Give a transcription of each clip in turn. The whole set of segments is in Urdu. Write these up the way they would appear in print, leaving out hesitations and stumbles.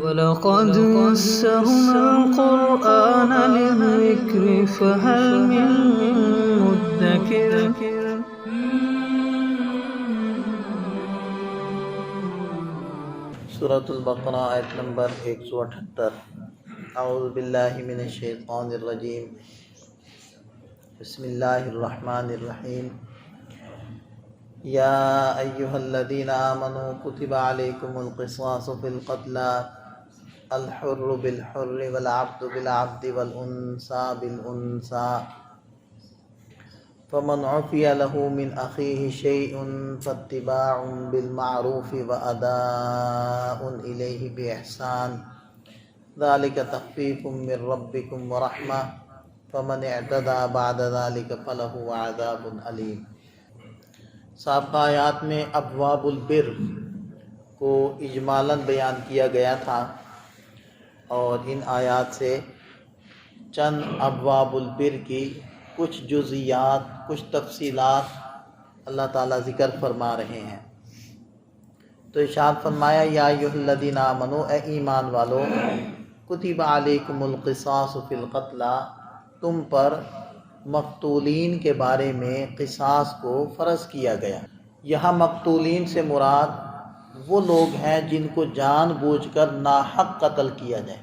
وَلَقَدْ يَسَّرْنَا الْقُرْآنَ لِلذِّكْرِ فَهَلْ مِن مُّدَّكِرٍ سورۃ البقرہ آیت نمبر 178۔ اعوذ باللہ من الشیطان الرجیم، بسم اللہ الرحمن الرحیم۔ یا ایہا الذین آمنوا کتب علیکم القصاص فی القتلی الحر بالحر والعبد بالعبد والانثى بالانثى فمن عفی له من اخیہ شیء فاتباع بالمعروف واداء الیہ باحسان ذلک تخفیف من ربکم ورحمہ فمن اعتدی بعد ذلک فلہ عذاب علیم۔ سابقہ آیات میں ابواب البر کو اجمالاً بیان کیا گیا تھا، اور ان آیات سے چند ابواب البر کی کچھ جزیات، کچھ تفصیلات اللہ تعالیٰ ذکر فرما رہے ہیں۔ تو ارشاد فرمایا، یا ایھا الذین آمنوا، اے ایمان والو، کتب علیکم القصاص فی القتلی، تم پر مقتولین کے بارے میں قصاص کو فرض کیا گیا۔ یہاں مقتولین سے مراد وہ لوگ ہیں جن کو جان بوجھ کر ناحق قتل کیا جائے،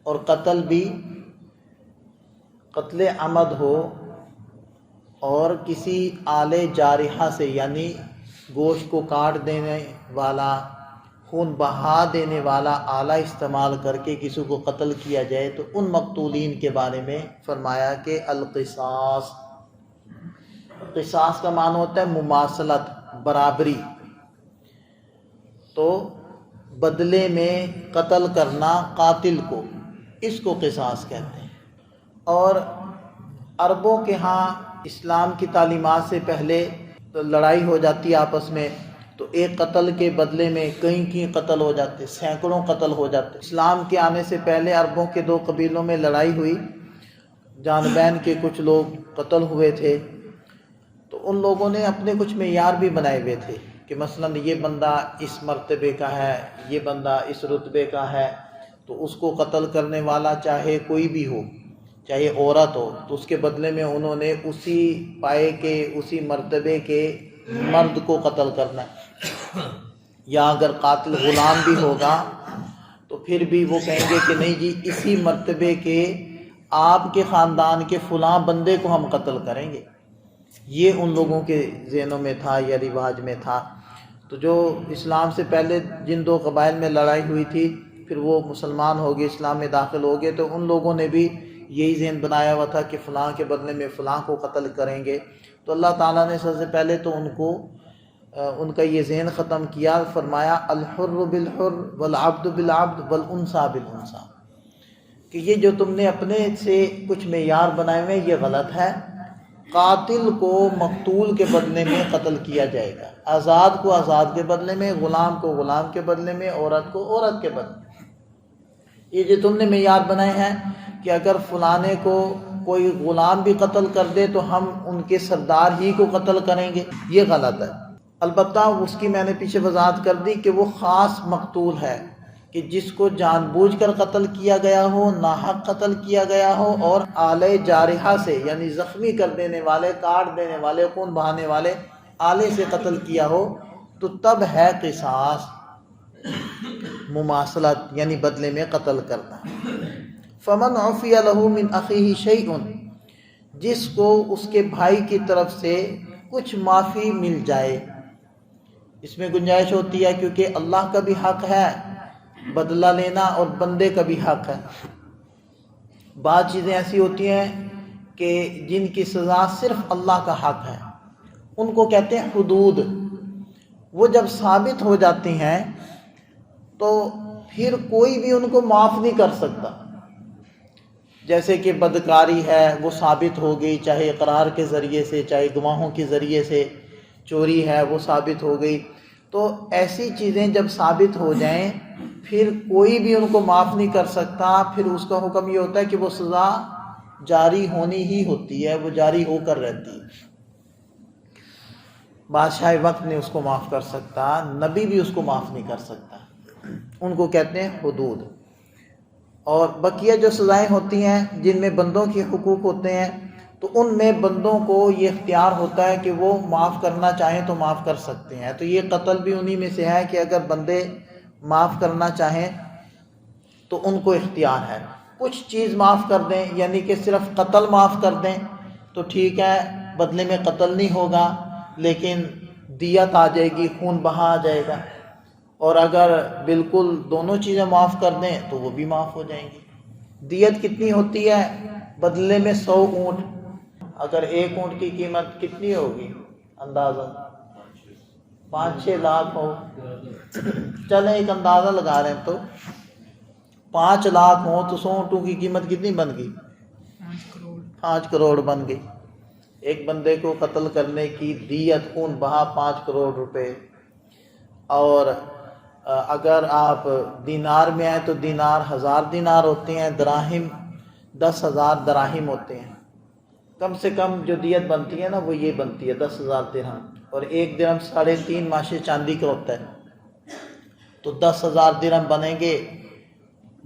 اور قتل بھی قتل عمد ہو اور کسی آلے جارحہ سے، یعنی گوشت کو کاٹ دینے والا، خون بہا دینے والا آلہ استعمال کر کے کسی کو قتل کیا جائے، تو ان مقتولین کے بارے میں فرمایا کہ القصاص، قصاص کا معنی ہوتا ہے مماثلت، برابری، تو بدلے میں قتل کرنا قاتل کو، اس کو قصاص کہتے ہیں۔ اور عربوں کے ہاں اسلام کی تعلیمات سے پہلے تو لڑائی ہو جاتی آپس میں، تو ایک قتل کے بدلے میں کئی قتل ہو جاتے، سینکڑوں قتل ہو جاتے۔ اسلام کے آنے سے پہلے عربوں کے دو قبیلوں میں لڑائی ہوئی، جان بین کے کچھ لوگ قتل ہوئے تھے، تو ان لوگوں نے اپنے کچھ معیار بھی بنائے ہوئے تھے کہ مثلاً یہ بندہ اس مرتبے کا ہے، یہ بندہ اس رتبے کا ہے، تو اس کو قتل کرنے والا چاہے کوئی بھی ہو، چاہے عورت ہو، تو اس کے بدلے میں انہوں نے اسی پائے کے، اسی مرتبے کے مرد کو قتل کرنا ہے۔ یا اگر قاتل غلام بھی ہوگا تو پھر بھی وہ کہیں گے کہ نہیں جی، اسی مرتبے کے آپ کے خاندان کے فلاں بندے کو ہم قتل کریں گے۔ یہ ان لوگوں کے ذہنوں میں تھا یا رواج میں تھا۔ تو جو اسلام سے پہلے جن دو قبائل میں لڑائی ہوئی تھی، پھر وہ مسلمان ہو گئے، اسلام میں داخل ہو گئے، تو ان لوگوں نے بھی یہی ذہن بنایا ہوا تھا کہ فلاں کے بدلے میں فلاں کو قتل کریں گے۔ تو اللہ تعالیٰ نے سب سے پہلے تو ان کا یہ ذہن ختم کیا، فرمایا الحر بالحر والعبد بالعبد والانثى بالانثى، کہ یہ جو تم نے اپنے سے کچھ معیار بنائے ہوئے یہ غلط ہے۔ قاتل کو مقتول کے بدلے میں قتل کیا جائے گا، آزاد کو آزاد کے بدلے میں، غلام کو غلام کے بدلے میں، عورت کو عورت کے بدلے میں۔ یہ جو تم نے معیار بنائے ہیں کہ اگر فلانے کو کوئی غلام بھی قتل کر دے تو ہم ان کے سردار ہی کو قتل کریں گے، یہ غلط ہے۔ البتہ اس کی میں نے پیچھے وضاحت کر دی کہ وہ خاص مقتول ہے کہ جس کو جان بوجھ کر قتل کیا گیا ہو، ناحق قتل کیا گیا ہو، اور آلے جارحہ سے، یعنی زخمی کر دینے والے، کاٹ دینے والے، خون بہانے والے آلے سے قتل کیا ہو، تو تب ہے قصاص، مماثلت، یعنی بدلے میں قتل کرنا۔ فمن عفی لہ من اخیہ شیء، جس کو اس کے بھائی کی طرف سے کچھ معافی مل جائے، اس میں گنجائش ہوتی ہے کیونکہ اللہ کا بھی حق ہے بدلہ لینا اور بندے کا بھی حق ہے۔ بعض چیزیں ایسی ہوتی ہیں کہ جن کی سزا صرف اللہ کا حق ہے، ان کو کہتے ہیں حدود۔ وہ جب ثابت ہو جاتی ہیں تو پھر کوئی بھی ان کو معاف نہیں کر سکتا۔ جیسے کہ بدکاری ہے، وہ ثابت ہو گئی، چاہے اقرار کے ذریعے سے، چاہے گواہوں کے ذریعے سے، چوری ہے وہ ثابت ہو گئی، تو ایسی چیزیں جب ثابت ہو جائیں پھر کوئی بھی ان کو معاف نہیں کر سکتا۔ پھر اس کا حکم یہ ہوتا ہے کہ وہ سزا جاری ہونی ہی ہوتی ہے، وہ جاری ہو کر رہتی ہے۔ بادشاہ وقت نہیں اس کو معاف کر سکتا، نبی بھی اس کو معاف نہیں کر سکتا۔ ان کو کہتے ہیں حدود۔ اور بقیہ جو سزائیں ہوتی ہیں جن میں بندوں کے حقوق ہوتے ہیں تو ان میں بندوں کو یہ اختیار ہوتا ہے کہ وہ معاف کرنا چاہیں تو معاف کر سکتے ہیں۔ تو یہ قتل بھی انہی میں سے ہے کہ اگر بندے معاف کرنا چاہیں تو ان کو اختیار ہے۔ کچھ چیز معاف کر دیں، یعنی کہ صرف قتل معاف کر دیں تو ٹھیک ہے، بدلے میں قتل نہیں ہوگا لیکن دیت آ جائے گی، خون بہا آ جائے گا۔ اور اگر بالکل دونوں چیزیں معاف کر دیں تو وہ بھی معاف ہو جائیں گی۔ دیت کتنی ہوتی ہے؟ بدلے میں 100 اونٹ۔ اگر ایک اونٹ کی قیمت کتنی ہوگی اندازہ؟ 5-6 لاکھ ہو، چلیں ایک اندازہ لگا رہے ہیں، تو 5 لاکھ ہوں تو 100 اونٹوں کی قیمت کتنی بن گئی؟ 5 کروڑ بن گئی۔ ایک بندے کو قتل کرنے کی دیت خون بہا 5 کروڑ روپے۔ اور اگر آپ دینار میں آئیں تو دینار 1000 دینار ہوتے ہیں، دراہم 10,000 دراہم ہوتے ہیں۔ کم سے کم جو دیت بنتی ہے نا وہ یہ بنتی ہے 10,000 درہم، اور ایک درہم 3.5 ماشے چاندی کا ہوتا ہے، تو 10,000 درہم بنیں گے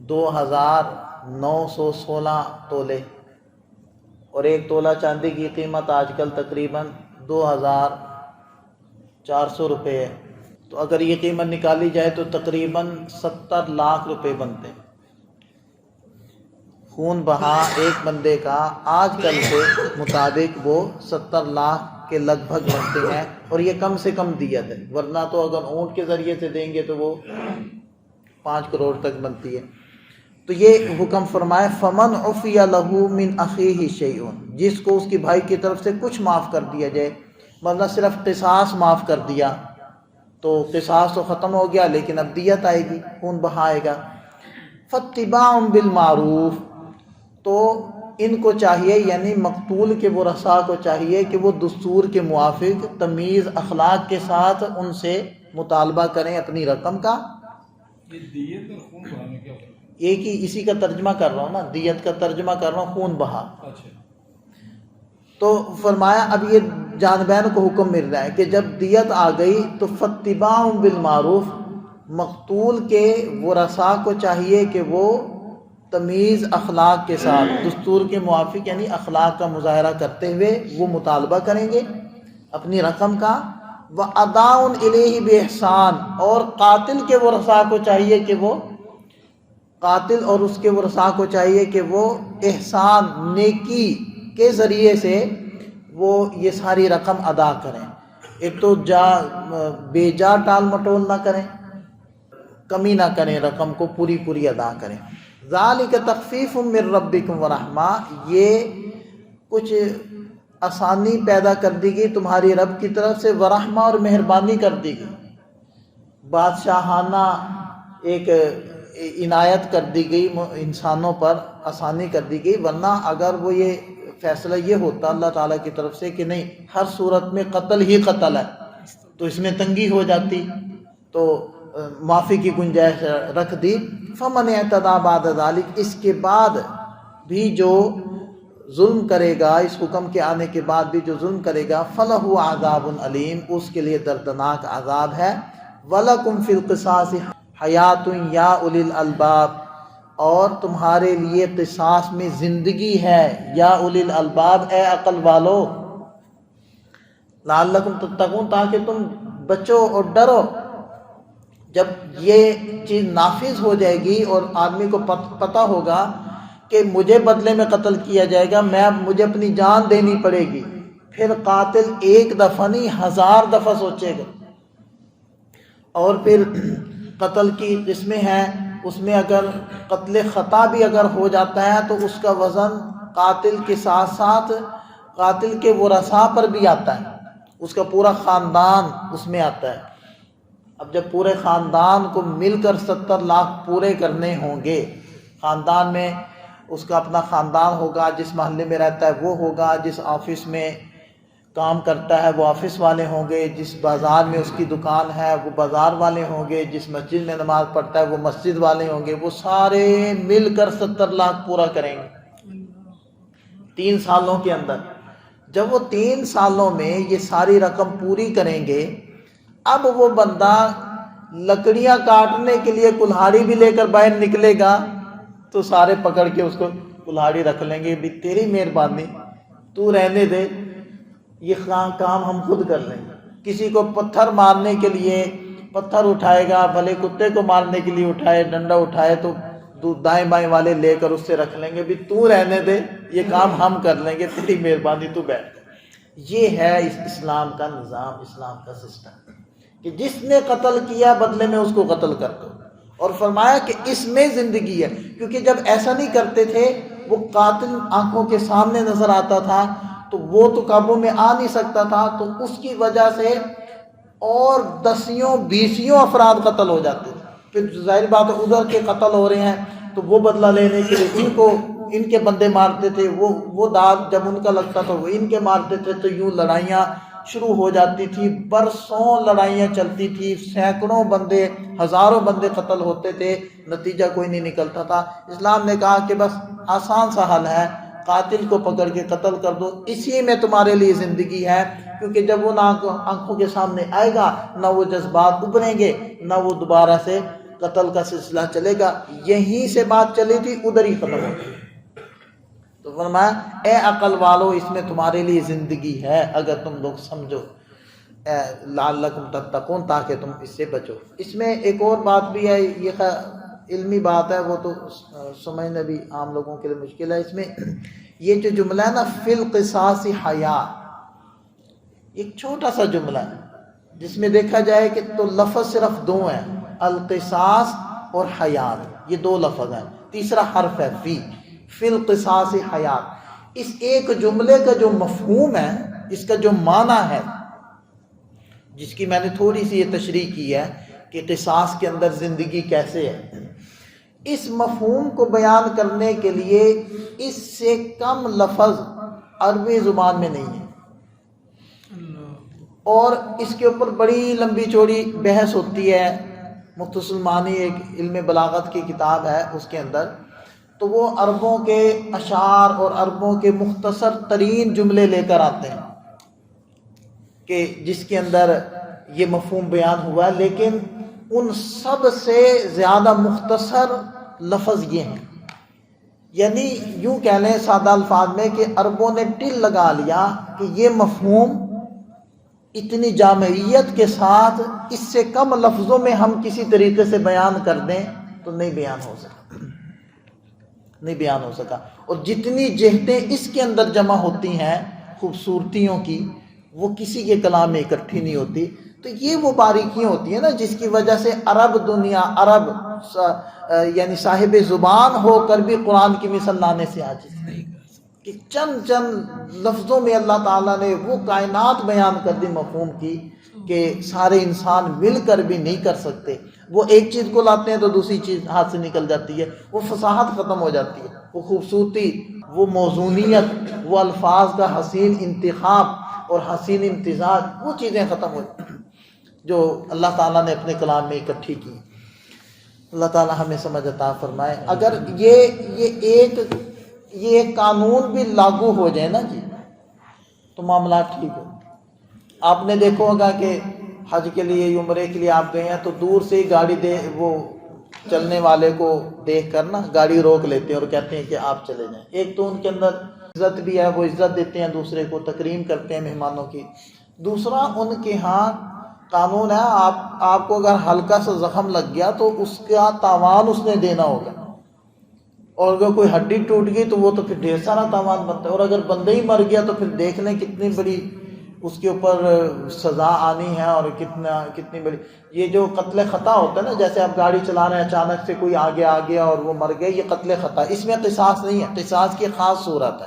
2,916 تولے، اور ایک تولہ چاندی کی قیمت آج کل تقریباً 2,400 روپے ہے۔ تو اگر یہ قیمت نکالی جائے تو تقریباً 70 لاکھ روپے بنتے ہیں۔ خون بہا ایک بندے کا آج کل کے مطابق وہ 70 لاکھ کے لگ بھگ بنتے ہیں، اور یہ کم سے کم دیت ہے، ورنہ تو اگر اونٹ کے ذریعے سے دیں گے تو وہ 5 کروڑ تک بنتی ہے۔ تو یہ حکم فرمائے فمن عفی لہ من اخیہ شیء، جس کو اس کی بھائی کی طرف سے کچھ معاف کر دیا جائے، مطلب صرف قصاص معاف کر دیا تو قصاص تو ختم ہو گیا، لیکن اب دیت آئے گی، خون بہائے گا۔ فاتباع بالمعروف، تو ان کو چاہیے، یعنی مقتول کے ورثاء کو چاہیے کہ وہ دستور کے موافق تمیز اخلاق کے ساتھ ان سے مطالبہ کریں اپنی رقم کا۔ یہ دیت اور خون بہانے کیا فرق ہے؟ ایک ہی، اسی کا ترجمہ کر رہا ہوں نا، دیت کا ترجمہ کر رہا ہوں، خون بہا۔ اچھا، تو فرمایا اب یہ جانبین کو حکم مل رہا ہے کہ جب دیت آ گئی تو فاتباع بالمعروف، مقتول کے ورثاء کو چاہیے کہ وہ تمیز اخلاق کے ساتھ دستور کے موافق، یعنی اخلاق کا مظاہرہ کرتے ہوئے وہ مطالبہ کریں گے اپنی رقم کا۔ وَأَدَاءٌ إِلَيْهِ بِإِحْسَانٍ، اور قاتل کے ورثاء کو چاہیے کہ وہ، قاتل اور اس کے ورثاء کو چاہیے کہ وہ احسان، نیکی کے ذریعے سے وہ یہ ساری رقم ادا کریں۔ ایک تو بے جا ٹال مٹول نہ کریں، کمی نہ کریں، رقم کو پوری پوری ادا کریں۔ ذالک تخفیف من ربکم ورحمہ، یہ کچھ آسانی پیدا کر دی گئی تمہاری رب کی طرف سے، ورحمہ، اور مہربانی کر دی گئی، بادشاہانہ ایک عنایت کر دی گئی انسانوں پر، آسانی کر دی گئی۔ ورنہ اگر وہ یہ فیصلہ یہ ہوتا اللہ تعالیٰ کی طرف سے کہ نہیں ہر صورت میں قتل ہی قتل ہے تو اس میں تنگی ہو جاتی، تو معافی کی گنجائش رکھ دی۔ فمن اعتدی بعد ذلک، اس کے بعد بھی جو ظلم کرے گا، اس حکم کے آنے کے بعد بھی جو ظلم کرے گا، فلہ عذاب علیم، اس کے لیے دردناک عذاب ہے۔ وَلَكُمْ فِي الْقِصَاصِ حَيَاتٌ يَا أُولِي الْأَلْبَابِ، اور تمہارے لیے قصاص میں زندگی ہے، یا اولی الالباب، اے عقل والو، لعلکم تتقون، تاکہ تم بچو اور ڈرو۔ جب یہ چیز نافذ ہو جائے گی اور آدمی کو پتہ ہوگا کہ مجھے بدلے میں قتل کیا جائے گا، مجھے اپنی جان دینی پڑے گی، پھر قاتل ایک دفعہ نہیں 1000 دفعہ سوچے گا۔ اور پھر قتل کی قسمیں ہیں، اس میں اگر قتل خطا بھی اگر ہو جاتا ہے تو اس کا وزن قاتل کے ساتھ ساتھ قاتل کے ورثاء پر بھی آتا ہے، اس کا پورا خاندان اس میں آتا ہے۔ اب جب پورے خاندان کو مل کر 70 لاکھ پورے کرنے ہوں گے، خاندان میں اس کا اپنا خاندان ہوگا، جس محلے میں رہتا ہے وہ ہوگا، جس آفس میں کام کرتا ہے وہ آفس والے ہوں گے، جس بازار میں اس کی دکان ہے وہ بازار والے ہوں گے، جس مسجد میں نماز پڑھتا ہے وہ مسجد والے ہوں گے، وہ سارے مل کر 70 لاکھ پورا کریں گے 3 سالوں کے اندر۔ جب وہ 3 سالوں میں یہ ساری رقم پوری کریں گے، اب وہ بندہ لکڑیاں کاٹنے کے لیے کلہاڑی بھی لے کر باہر نکلے گا تو سارے پکڑ کے اس کو کلہاڑی رکھ لیں گے، بھی تیری مہربانی، تو رہنے دے، یہ کام ہم خود کر لیں گے۔ کسی کو پتھر مارنے کے لیے پتھر اٹھائے گا، بھلے کتے کو مارنے کے لیے اٹھائے، ڈنڈا اٹھائے تو دائیں بائیں والے لے کر اس سے رکھ لیں گے، بھی تو رہنے دے، یہ کام ہم کر لیں گے، تیری مہربانی، تو بیٹھ۔ یہ ہے اسلام کا نظام، اسلام کا سسٹم، کہ جس نے قتل کیا بدلے میں اس کو قتل کر دو، اور فرمایا کہ اس میں زندگی ہے، کیونکہ جب ایسا نہیں کرتے تھے، وہ قاتل آنکھوں کے سامنے نظر آتا تھا تو وہ تو قابو میں آ نہیں سکتا تھا، تو اس کی وجہ سے اور 10 20 افراد قتل ہو جاتے تھے۔ پھر ظاہر بات ہے ادھر کے قتل ہو رہے ہیں تو وہ بدلہ لینے کے لیے ان کے بندے مارتے تھے، وہ داغ جب ان کا لگتا تھا وہ ان کے مارتے تھے، تو یوں لڑائیاں شروع ہو جاتی تھی، برسوں لڑائیاں چلتی تھی، سینکڑوں بندے، ہزاروں بندے قتل ہوتے تھے، نتیجہ کوئی نہیں نکلتا تھا۔ اسلام نے کہا کہ بس آسان سا حل ہے، قاتل کو پکڑ کے قتل کر دو، اسی میں تمہارے لیے زندگی ہے، کیونکہ جب وہ نہ آنکھوں کے سامنے آئے گا، نہ وہ جذبات ابھریں گے، نہ وہ دوبارہ سے قتل کا سلسلہ چلے گا۔ یہیں سے بات چلی تھی، ادھر ہی ختم ہو گئی۔ تو فرمایا اے عقل والو، اس میں تمہارے لیے زندگی ہے اگر تم لوگ سمجھو، لعلکم تتقون، تاکہ تم اس سے بچو۔ اس میں ایک اور بات بھی ہے، یہ علمی بات ہے، وہ تو سمجھنا بھی عام لوگوں کے لیے مشکل ہے۔ اس میں یہ جو جملہ ہے نا، فی القصاص حیات، ایک چھوٹا سا جملہ ہے جس میں دیکھا جائے کہ تو لفظ صرف 2 ہیں، القصاص اور حیات، یہ 2 لفظ ہیں، تیسرا حرف ہے فی القصاص حیات۔ اس ایک جملے کا جو مفہوم ہے، اس کا جو معنی ہے، جس کی میں نے تھوڑی سی یہ تشریح کی ہے کہ قصاص کے اندر زندگی کیسے ہے، اس مفہوم کو بیان کرنے کے لیے اس سے کم لفظ عربی زبان میں نہیں ہے، اور اس کے اوپر بڑی لمبی چوڑی بحث ہوتی ہے۔ مختصر المعانی ایک علم بلاغت کی کتاب ہے، اس کے اندر تو وہ عربوں کے اشعار اور عربوں کے مختصر ترین جملے لے کر آتے ہیں کہ جس کے اندر یہ مفہوم بیان ہوا ہے، لیکن ان سب سے زیادہ مختصر لفظ یہ ہیں، یعنی یوں کہہ لیں سادہ الفاظ میں کہ عربوں نے ٹل لگا لیا کہ یہ مفہوم اتنی جامعیت کے ساتھ اس سے کم لفظوں میں ہم کسی طریقے سے بیان کر دیں تو نہیں بیان ہو سکا، اور جتنی جہتیں اس کے اندر جمع ہوتی ہیں خوبصورتیوں کی، وہ کسی کے کلام میں اکٹھی نہیں ہوتی۔ تو یہ وہ باریکیاں ہوتی ہیں نا جس کی وجہ سے عرب یعنی صاحب زبان ہو کر بھی قرآن کی مثال لانے سے عاجز نہیں، کہ چند لفظوں میں اللہ تعالیٰ نے وہ کائنات بیان کر دی مفہوم کی کہ سارے انسان مل کر بھی نہیں کر سکتے۔ وہ ایک چیز کو لاتے ہیں تو دوسری چیز ہاتھ سے نکل جاتی ہے، وہ فصاحت ختم ہو جاتی ہے، وہ خوبصورتی، وہ موزونیت، وہ الفاظ کا حسین انتخاب اور حسین امتزاج، وہ چیزیں ختم ہو جو اللہ تعالیٰ نے اپنے کلام میں اکٹھی کی۔ اللہ تعالیٰ ہمیں سمجھ عطا فرمائے۔ اگر یہ قانون بھی لاگو ہو جائے نا جی تو معاملات ٹھیک ہو۔ آپ نے دیکھا ہوگا کہ حج کے لیے عمرے کے لیے آپ گئے ہیں تو دور سے ہی گاڑی وہ چلنے والے کو دیکھ کر نا گاڑی روک لیتے ہیں اور کہتے ہیں کہ آپ چلے جائیں۔ ایک تو ان کے اندر عزت بھی ہے، وہ عزت دیتے ہیں دوسرے کو، تکریم کرتے ہیں مہمانوں کی۔ دوسرا ان کے ہاں قانون ہے، آپ کو اگر ہلکا سا زخم لگ گیا تو اس کا تاوان اس نے دینا ہوگا، اور اگر کوئی ہڈی ٹوٹ گئی تو وہ تو پھر ڈھیر سارا تاوان بنتا ہے، اور اگر بندہ ہی مر گیا تو پھر دیکھ لیں کتنی بڑی اس کے اوپر سزا آنی ہے، اور کتنی بڑی۔ یہ جو قتل خطا ہوتا ہے نا، جیسے آپ گاڑی چلا رہے ہیں اچانک سے کوئی آگے آ گیا اور وہ مر گئے، یہ قتل خطا، اس میں قصاص نہیں ہے۔ قصاص کی خاص صورت ہے،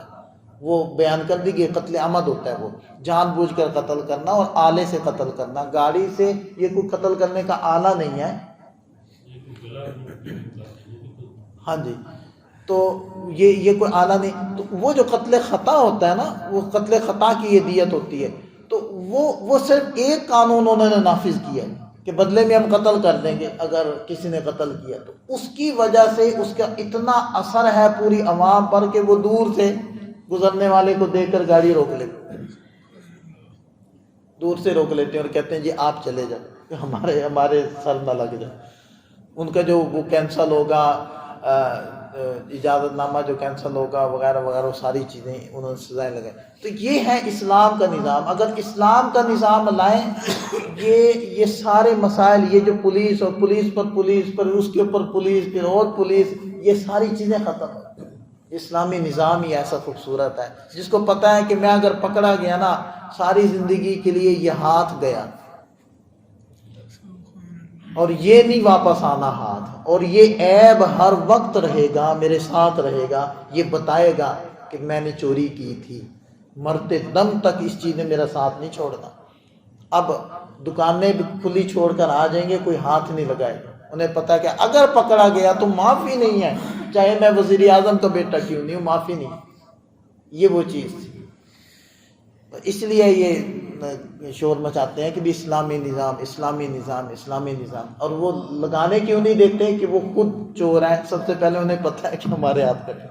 وہ بیان کر دی گئی، قتل عمد ہوتا ہے، وہ جان بوجھ کر قتل کرنا اور آلے سے قتل کرنا۔ گاڑی سے یہ کوئی قتل کرنے کا آلہ نہیں ہے، ہاں جی، تو یہ کوئی آلہ نہیں۔ تو وہ جو قتل خطا ہوتا ہے نا، وہ قتل خطا کی یہ دیت ہوتی ہے، تو وہ صرف ایک قانون انہوں نے نافذ کیا ہے کہ بدلے میں ہم قتل کر دیں گے اگر کسی نے قتل کیا، تو اس کی وجہ سے اس کا اتنا اثر ہے پوری عوام پر کہ وہ دور سے گزرنے والے کو دیکھ کر گاڑی روک لیتے ہیں، دور سے روک لیتے ہیں اور کہتے ہیں جی آپ چلے جائیں۔ کہ ہمارے سر نہ لگ جائے. ان کا جو وہ کینسل ہوگا، اجازت نامہ جو کینسل ہوگا وغیرہ وغیرہ، ساری چیزیں انہوں نے سزائیں لگائیں. تو یہ ہے اسلام کا نظام. اگر اسلام کا نظام لائیں، یہ سارے مسائل، یہ جو پولیس اور پولیس پر اس کے اوپر پولیس، پھر اور پولیس، یہ ساری چیزیں ختم ہو. اسلامی نظام ہی ایسا خوبصورت ہے جس کو پتہ ہے کہ میں اگر پکڑا گیا نا، ساری زندگی کے لیے یہ ہاتھ گیا اور یہ نہیں واپس آنا ہاتھ، اور یہ عیب ہر وقت رہے گا، میرے ساتھ رہے گا، یہ بتائے گا کہ میں نے چوری کی تھی. مرتے دم تک اس چیز نے میرا ساتھ نہیں چھوڑنا. اب دکانیں بھی کھلی چھوڑ کر آ جائیں گے، کوئی ہاتھ نہیں لگائے گا. انہیں پتہ کہ اگر پکڑا گیا تو معافی نہیں ہے، چاہے میں وزیر اعظم کا بیٹا کیوں نہیں ہوں، معافی نہیں. یہ وہ چیز تھی. اس لیے یہ شور مچاتے ہیں کہ بھی اسلامی نظام، اسلامی نظام، اسلامی نظام. اور وہ لگانے کیوں نہیں دیتے کہ وہ خود چور ہیں. سب سے پہلے انہیں پتہ ہے کہ ہمارے ہاتھ کٹے.